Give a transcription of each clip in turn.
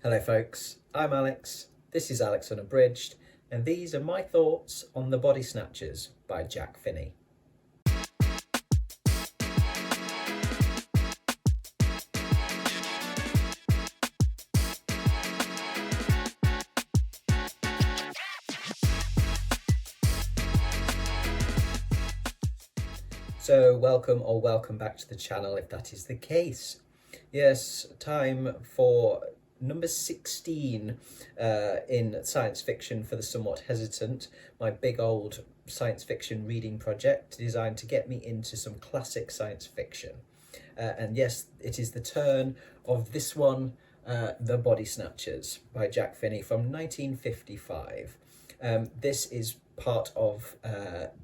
Hello folks, I'm Alex, this is Alex Unabridged, and these are my thoughts on the Body Snatchers by Jack Finney. So welcome back to the channel if that is the case. Yes, time for number 16 in science fiction for the somewhat hesitant, my big old science fiction reading project designed to get me into some classic science fiction. And yes, it is the turn of this one, The Body Snatchers by Jack Finney from 1955. This is part of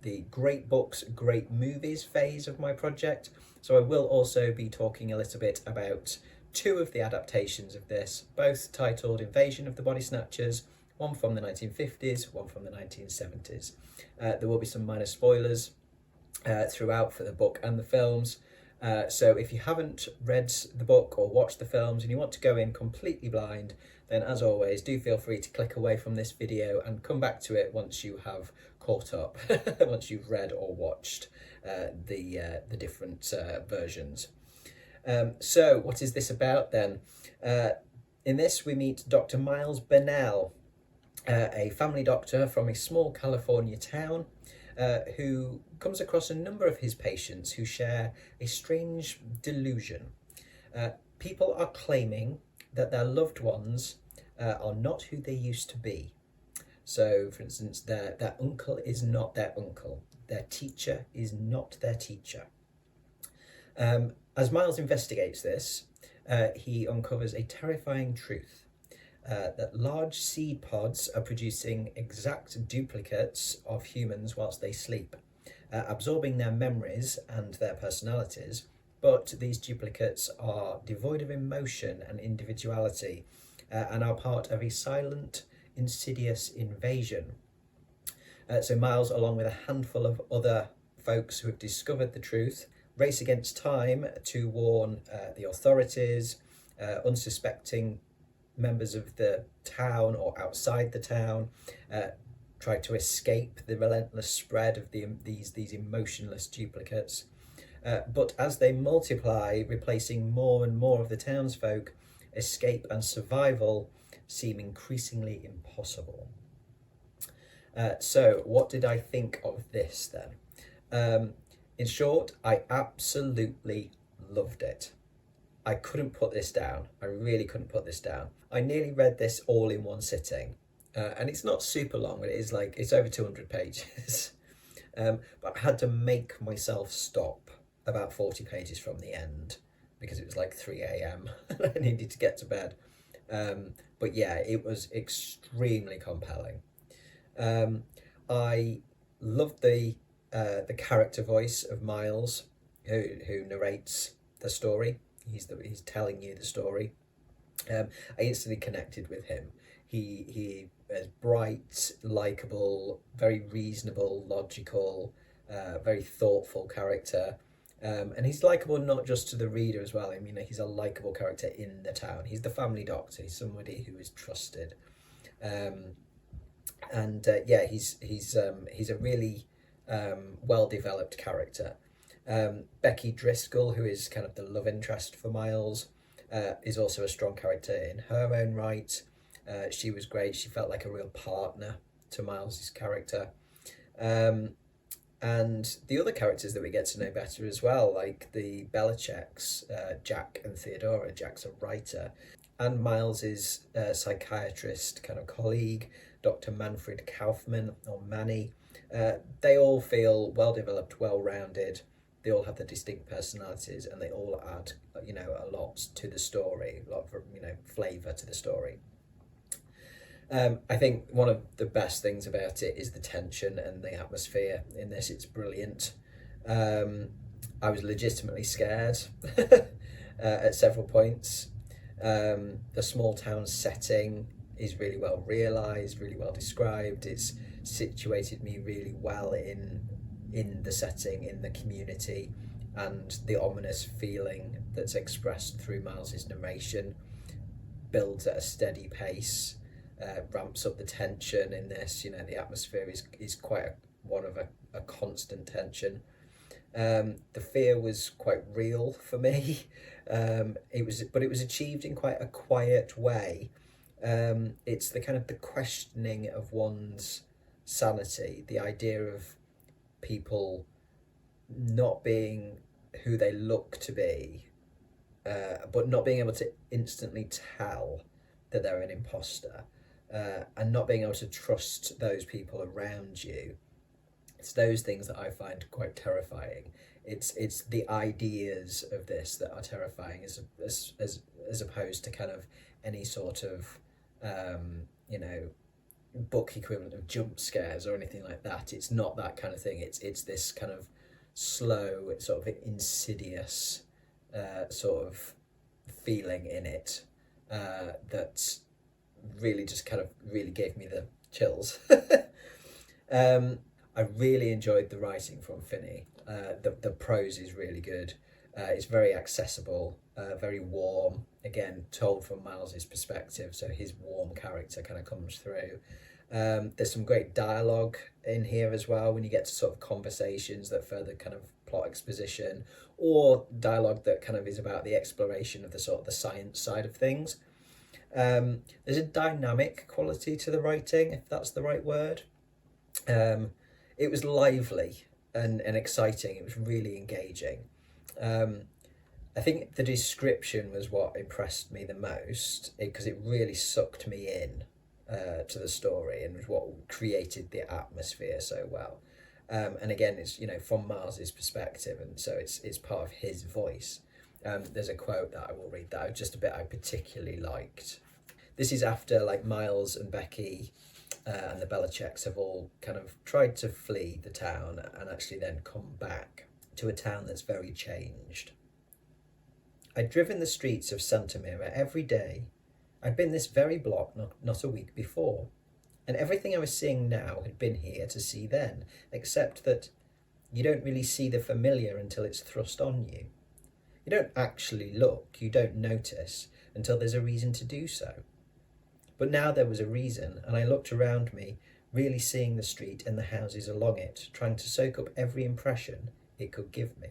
the great books, great movies phase of my project. So I will also be talking a little bit about two of the adaptations of this, both titled Invasion of the Body Snatchers, one from the 1950s, one from the 1970s. There will be some minor spoilers throughout for the book and the films. So if you haven't read the book or watched the films and you want to go in completely blind, then as always, do feel free to click away from this video and come back to it once you have caught up, once you've read or watched the different versions. So what is this about then? In this we meet Dr. Miles Bennell, a family doctor from a small California town, who comes across a number of his patients who share a strange delusion. People are claiming that their loved ones are not who they used to be. So, for instance, their uncle is not their uncle. Their teacher is not their teacher. As Miles investigates this, he uncovers a terrifying truth. That large seed pods are producing exact duplicates of humans whilst they sleep, absorbing their memories and their personalities, but these duplicates are devoid of emotion and individuality and are part of a silent, insidious invasion. So Miles, along with a handful of other folks who have discovered the truth, race against time to warn the authorities, unsuspecting members of the town or outside the town, try to escape the relentless spread of these emotionless duplicates. But as they multiply, replacing more and more of the townsfolk, escape and survival seem increasingly impossible. So what did I think of this then? In short, I absolutely loved it. I couldn't put this down. I really couldn't put this down. I nearly read this all in one sitting. And it's not super long, but it's over 200 pages. But I had to make myself stop about 40 pages from the end because it was like 3 a.m. and I needed to get to bed. But yeah, it was extremely compelling. I loved the character voice of Miles, who narrates the story. He's telling you the story. I instantly connected with him. He is bright, likable, very reasonable, logical, very thoughtful character. And he's likable not just to the reader as well. I mean, he's a likable character in the town. He's the family doctor. He's somebody who is trusted. Yeah, he's a really well-developed character. Becky Driscoll, who is kind of the love interest for Miles, is also a strong character in her own right. She was great. She felt like a real partner to Miles's character. And the other characters that we get to know better as well, like the Belichicks, Jack and Theodora. Jack's a writer. And Miles's psychiatrist kind of colleague, Dr. Manfred Kaufman, or Manny. They all feel well-developed, well-rounded. They all have their distinct personalities, and they all add, a lot to the story, a lot of, flavour to the story. I think one of the best things about it is the tension and the atmosphere in this. It's brilliant. I was legitimately scared at several points. The small town setting is really well realised, really well described. It's situated me really well in the setting, in the community, and the ominous feeling that's expressed through Miles's narration builds at a steady pace, ramps up the tension in this. You know, the atmosphere is quite one of a constant tension. The fear was quite real for me. But it was achieved in quite a quiet way. It's the kind of the questioning of one's sanity, the idea of people not being who they look to be, but not being able to instantly tell that they're an imposter, and not being able to trust those people around you. It's those things that I find quite terrifying. It's the ideas of this that are terrifying, as opposed to kind of any sort of you know, book equivalent of jump scares or anything like that. It's not that kind of thing. It's this kind of slow, sort of insidious sort of feeling in it that really just kind of really gave me the chills. I really enjoyed the writing from Finney. The prose is really good. It's very accessible, very warm. Again, told from Miles's perspective, so his warm character kind of comes through. There's some great dialogue in here as well when you get to sort of conversations that further kind of plot exposition, or dialogue that kind of is about the exploration of the sort of the science side of things. There's a dynamic quality to the writing, if that's the right word. It was lively and exciting. It was really engaging. I think the description was what impressed me the most, because it really sucked me in to the story, and was what created the atmosphere so well. And again, it's, you know, from Miles's perspective, and so it's part of his voice. There's a quote that I will read that just a bit I particularly liked. This is after like Miles and Becky and the Belichicks have all kind of tried to flee the town and actually then come back to a town that's very changed. I'd driven the streets of Santa Mira every day. I'd been this very block not a week before, and everything I was seeing now had been here to see then, except that you don't really see the familiar until it's thrust on you. You don't actually look, you don't notice, until there's a reason to do so. But now there was a reason, and I looked around me, really seeing the street and the houses along it, trying to soak up every impression it could give me.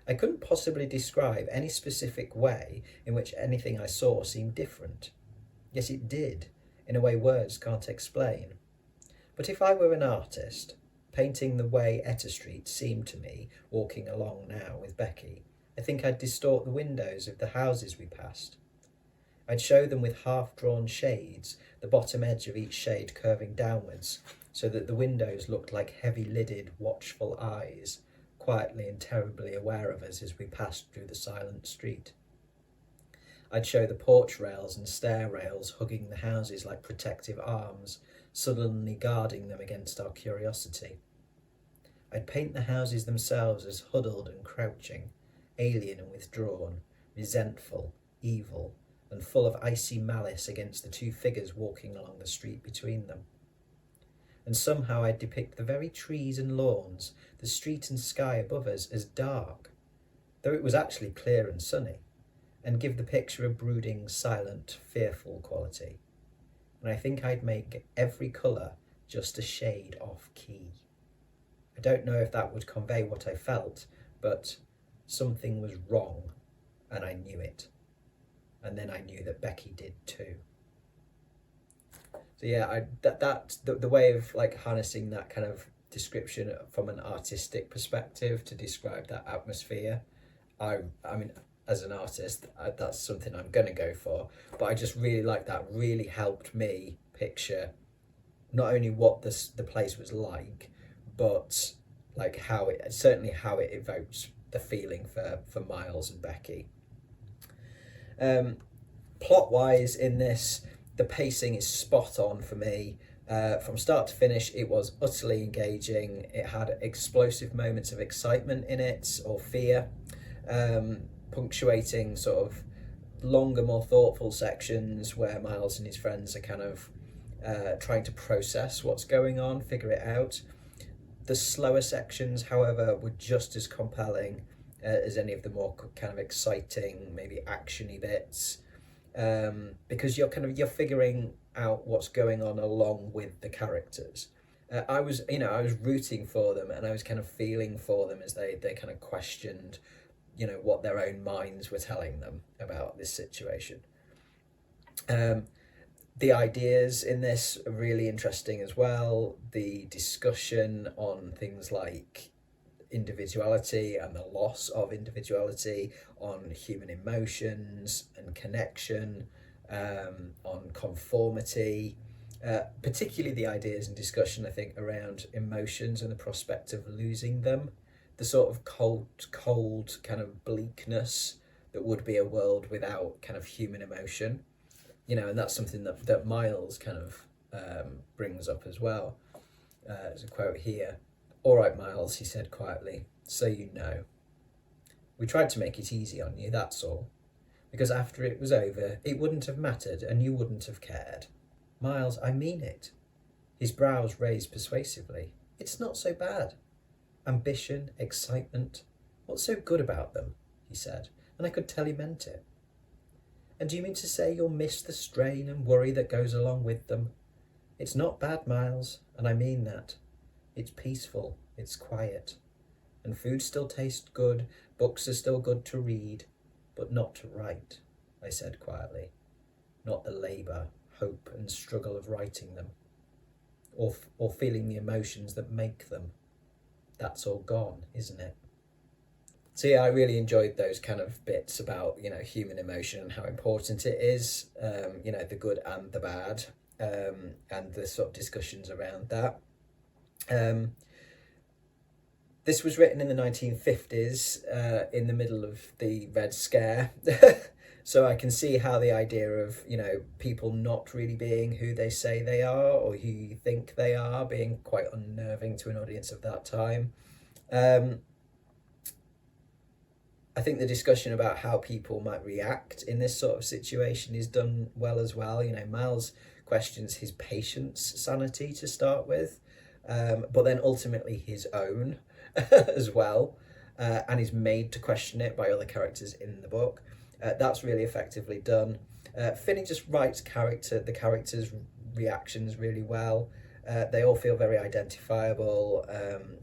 I couldn't possibly describe any specific way in which anything I saw seemed different. Yes, it did, in a way words can't explain. But if I were an artist, painting the way Etta Street seemed to me, walking along now with Becky, I think I'd distort the windows of the houses we passed. I'd show them with half-drawn shades, the bottom edge of each shade curving downwards, so that the windows looked like heavy-lidded, watchful eyes, quietly and terribly aware of us as we passed through the silent street. I'd show the porch rails and stair rails hugging the houses like protective arms, sullenly guarding them against our curiosity. I'd paint the houses themselves as huddled and crouching, alien and withdrawn, resentful, evil, and full of icy malice against the two figures walking along the street between them. And somehow I'd depict the very trees and lawns, the street and sky above us as dark, though it was actually clear and sunny, and give the picture a brooding, silent, fearful quality. And I think I'd make every colour just a shade off key. I don't know if that would convey what I felt, but something was wrong, and I knew it. And then I knew that Becky did too. So yeah, the way of like harnessing that kind of description from an artistic perspective to describe that atmosphere, I mean, as an artist, that's something I'm going to go for. But I just really like that. Really helped me picture not only what the place was like, but like how it evokes the feeling for Miles and Becky. Plot wise in this, the pacing is spot on for me. From start to finish, it was utterly engaging. It had explosive moments of excitement in it, or fear, punctuating sort of longer, more thoughtful sections where Miles and his friends are kind of trying to process what's going on, figure it out. The slower sections, however, were just as compelling as any of the more kind of exciting, maybe actiony bits. because you're figuring out what's going on along with the characters. I was rooting for them, and I was kind of feeling for them as they kind of questioned, what their own minds were telling them about this situation. The ideas in this are really interesting as well. The discussion on things like individuality and the loss of individuality, on human emotions and connection, on conformity, particularly the ideas and discussion, I think, around emotions and the prospect of losing them, the sort of cold kind of bleakness that would be a world without kind of human emotion. And that's something that Miles kind of brings up as well. There's a quote here. "All right, Miles," he said quietly, "so you know. We tried to make it easy on you, that's all. Because after it was over, it wouldn't have mattered and you wouldn't have cared." "Miles, I mean it." His brows raised persuasively. "It's not so bad. Ambition, excitement. What's so good about them?" he said, and I could tell he meant it. "And do you mean to say you'll miss the strain and worry that goes along with them? It's not bad, Miles, and I mean that. It's peaceful, it's quiet, and food still tastes good, books are still good to read, but not to write," I said quietly. "Not the labour, hope and struggle of writing them, or feeling the emotions that make them. That's all gone, isn't it?" So yeah, I really enjoyed those kind of bits about, human emotion and how important it is, the good and the bad, and the sort of discussions around that. This was written in the 1950s, in the middle of the Red Scare. So I can see how the idea of, people not really being who they say they are or who you think they are being quite unnerving to an audience of that time. I think the discussion about how people might react in this sort of situation is done well as well. Miles questions his patient's sanity to start with, but then ultimately his own as well, and is made to question it by other characters in the book. That's really effectively done. Finney just writes the characters' reactions really well. They all feel very identifiable,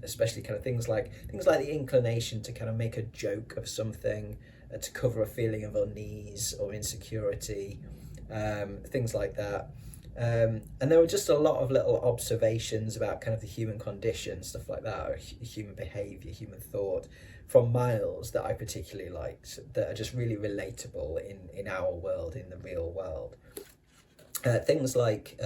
especially kind of things like the inclination to kind of make a joke of something, to cover a feeling of unease or insecurity, things like that. And there were just a lot of little observations about kind of the human condition, stuff like that, or human behaviour, human thought, from Miles that I particularly liked, that are just really relatable in our world, in the real world. Things like,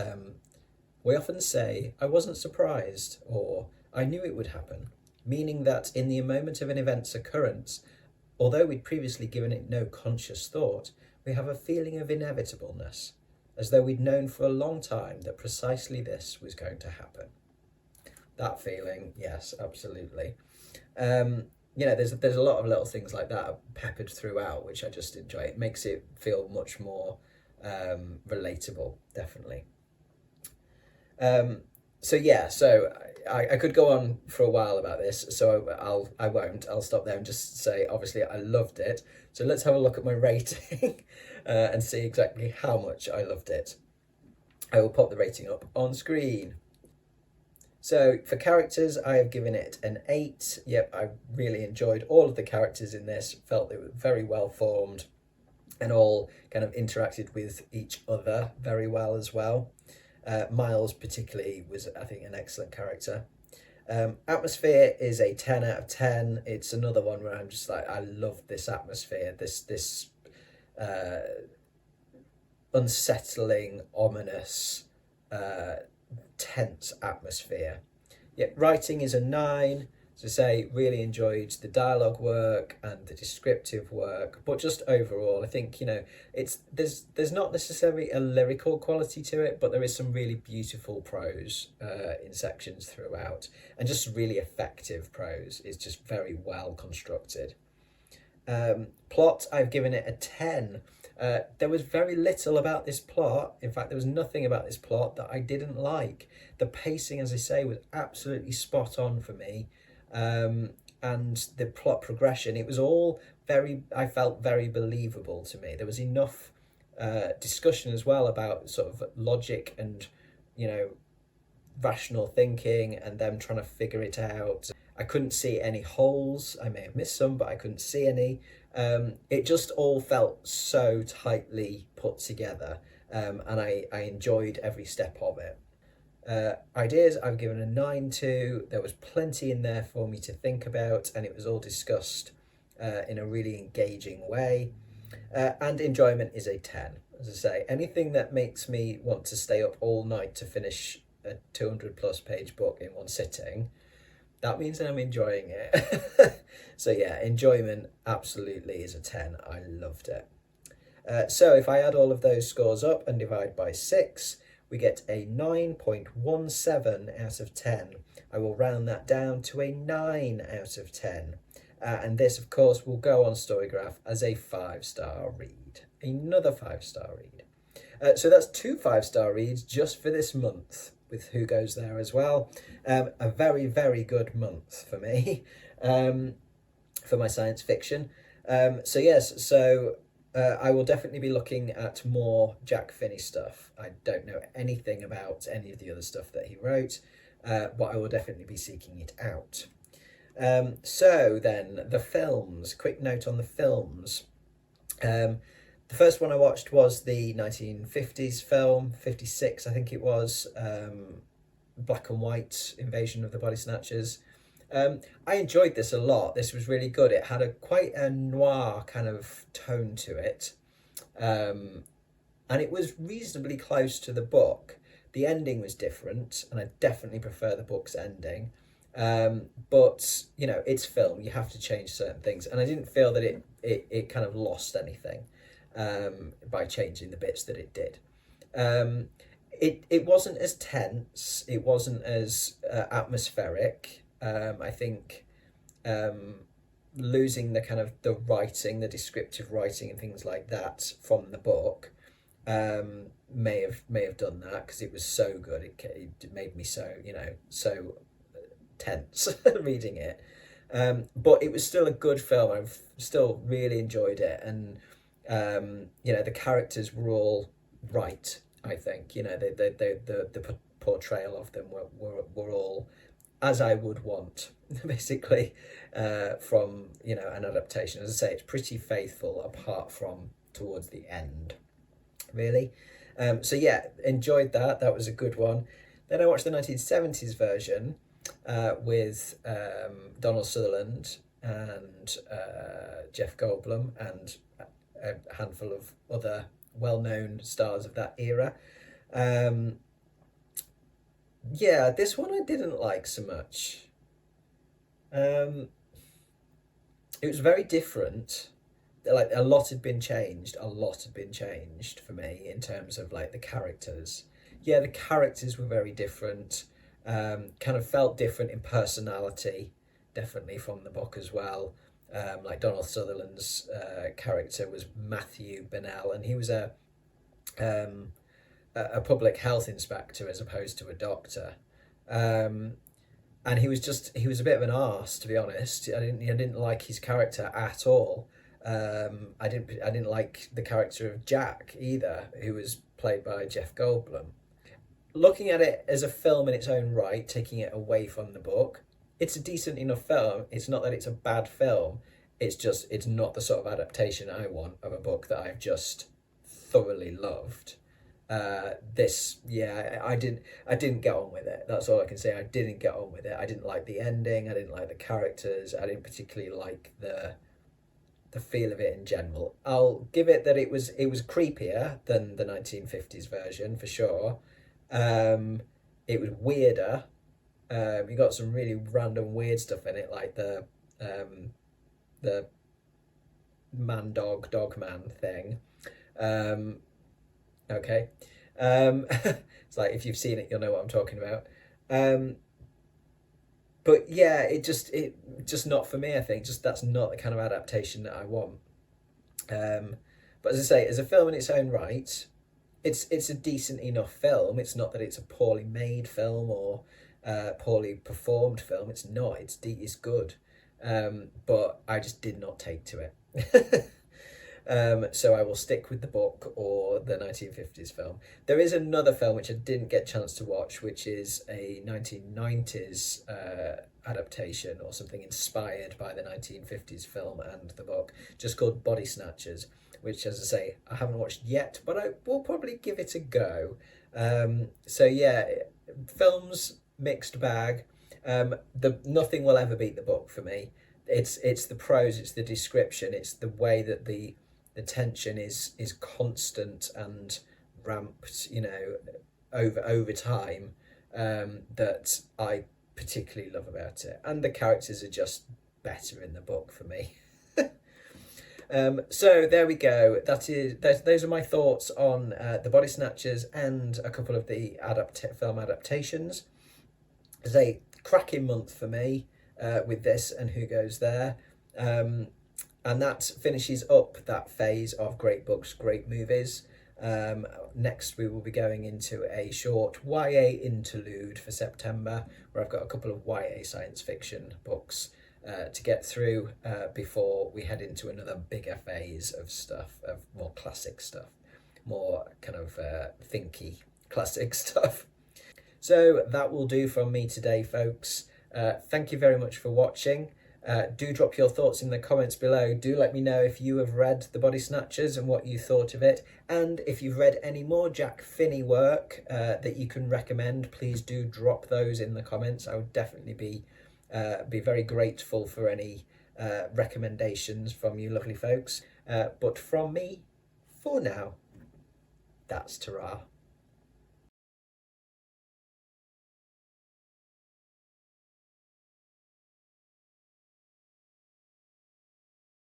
we often say, "I wasn't surprised," or "I knew it would happen," meaning that in the moment of an event's occurrence, although we'd previously given it no conscious thought, we have a feeling of inevitableness, as though we'd known for a long time that precisely this was going to happen. That feeling, yes, absolutely. There's a lot of little things like that peppered throughout, which I just enjoy. It makes it feel much more relatable, definitely. So I could go on for a while about this, so I won't. I'll stop there and just say, obviously, I loved it. So let's have a look at my rating and see exactly how much I loved it. I will pop the rating up on screen. So for characters, I have given it an 8. Yep, I really enjoyed all of the characters in this, felt they were very well formed and all kind of interacted with each other very well as well. Miles particularly was, I think, an excellent character. Atmosphere is a 10 out of 10. It's another one where I'm just like, I love this atmosphere, this unsettling, ominous, tense atmosphere. Yet writing is a 9. As I say, really enjoyed the dialogue work and the descriptive work, but just overall, I think, there's not necessarily a lyrical quality to it, but there is some really beautiful prose in sections throughout, and just really effective prose. It's just very well constructed. Plot, I've given it a 10. There was very little about this plot. In fact, there was nothing about this plot that I didn't like. The pacing, as I say, was absolutely spot on for me. And the plot progression, it was all I felt very believable to me. There was enough discussion as well about sort of logic and, you know, rational thinking and them trying to figure it out. I couldn't see any holes. I may have missed some, but I couldn't see any. It just all felt so tightly put together, and I enjoyed every step of it. Ideas I've given a 9 to. There was plenty in there for me to think about, and it was all discussed in a really engaging way. And enjoyment is a 10. As I say, anything that makes me want to stay up all night to finish a 200 plus page book in one sitting, that means I'm enjoying it. So yeah, enjoyment absolutely is a 10. I loved it. So if I add all of those scores up and divide by 6, we get a 9.17 out of 10. I will round that down to a 9 out of 10. And this, of course, will go on Storygraph as a 5-star read. Another 5-star read. So that's 2 5-star reads just for this month, with Who Goes There as well. A very, very good month for me, for my science fiction. So yes, so I will definitely be looking at more Jack Finney stuff. I don't know anything about any of the other stuff that he wrote, but I will definitely be seeking it out. So then, the films. Quick note on the films. The first one I watched was the 1950s film, 56 I think it was, black and white Invasion of the Body Snatchers. I enjoyed this a lot. This was really good. It had quite a noir kind of tone to it, and it was reasonably close to the book. The ending was different, and I definitely prefer the book's ending. But you know, it's film. You have to change certain things, and I didn't feel that it kind of lost anything by changing the bits that it did. It wasn't as tense. It wasn't as atmospheric. I think losing the kind of the writing, the descriptive writing and things like that from the book may have done that, because it was so good. It made me so, you know, so tense reading it. But it was still a good film. I've still really enjoyed it, and you know, the characters were all right. I think, you know, the portrayal of them were all as I would want, basically, from, you know, an adaptation. As I say, it's pretty faithful apart from towards the end, really. So yeah, enjoyed that. That was a good one. Then I watched the 1970s version with Donald Sutherland and Jeff Goldblum and a handful of other well-known stars of that era. Yeah, this one I didn't like so much. It was very different. Like, a lot had been changed. A lot had been changed for me in terms of like the characters. Yeah, the characters were very different. Kind of felt different in personality, definitely from the book as well. Like Donald Sutherland's character was Matthew Bennell, and he was a public health inspector as opposed to a doctor. And he was a bit of an arse, to be honest. I didn't like his character at all. I didn't like the character of Jack either, who was played by Jeff Goldblum. Looking at it as a film in its own right, taking it away from the book, it's a decent enough film. It's not that it's a bad film. It's not the sort of adaptation I want of a book that I've just thoroughly loved. I didn't get on with it. That's all I can say. I didn't get on with it. I didn't like the ending. I didn't like the characters. I didn't particularly like the feel of it in general. I'll give it that it was creepier than the 1950s version for sure. It was weirder. You got some really random weird stuff in it, like the dog man thing. Okay. It's like, if you've seen it, you'll know what I'm talking about. But yeah, it just not for me, I think. Just that's not the kind of adaptation that I want. But as I say, as a film in its own right, it's a decent enough film. It's not that it's a poorly made film or poorly performed film. It's not. It's good. But I just did not take to it. So I will stick with the book or the 1950s film. There is another film which I didn't get a chance to watch, which is a 1990s adaptation or something inspired by the 1950s film and the book, just called Body Snatchers, which, as I say, I haven't watched yet, but I will probably give it a go. So yeah, films, mixed bag. The nothing will ever beat the book for me. It's the prose, it's the description, it's the way that the tension is constant and ramped, over time, that I particularly love about it. And the characters are just better in the book for me. So there we go. Those are my thoughts on the Body Snatchers and a couple of the film adaptations. It's a cracking month for me with this and Who Goes There. And that finishes up that phase of great books, great movies. Next, we will be going into a short YA interlude for September, where I've got a couple of YA science fiction books to get through before we head into another bigger phase of stuff, of more classic stuff, more kind of thinky classic stuff. So that will do from me today, folks. Thank you very much for watching. Do drop your thoughts in the comments below. Do let me know if you have read The Body Snatchers and what you thought of it. And if you've read any more Jack Finney work that you can recommend, please do drop those in the comments. I would definitely be very grateful for any recommendations from you lovely folks. But from me, for now, that's ta-ra.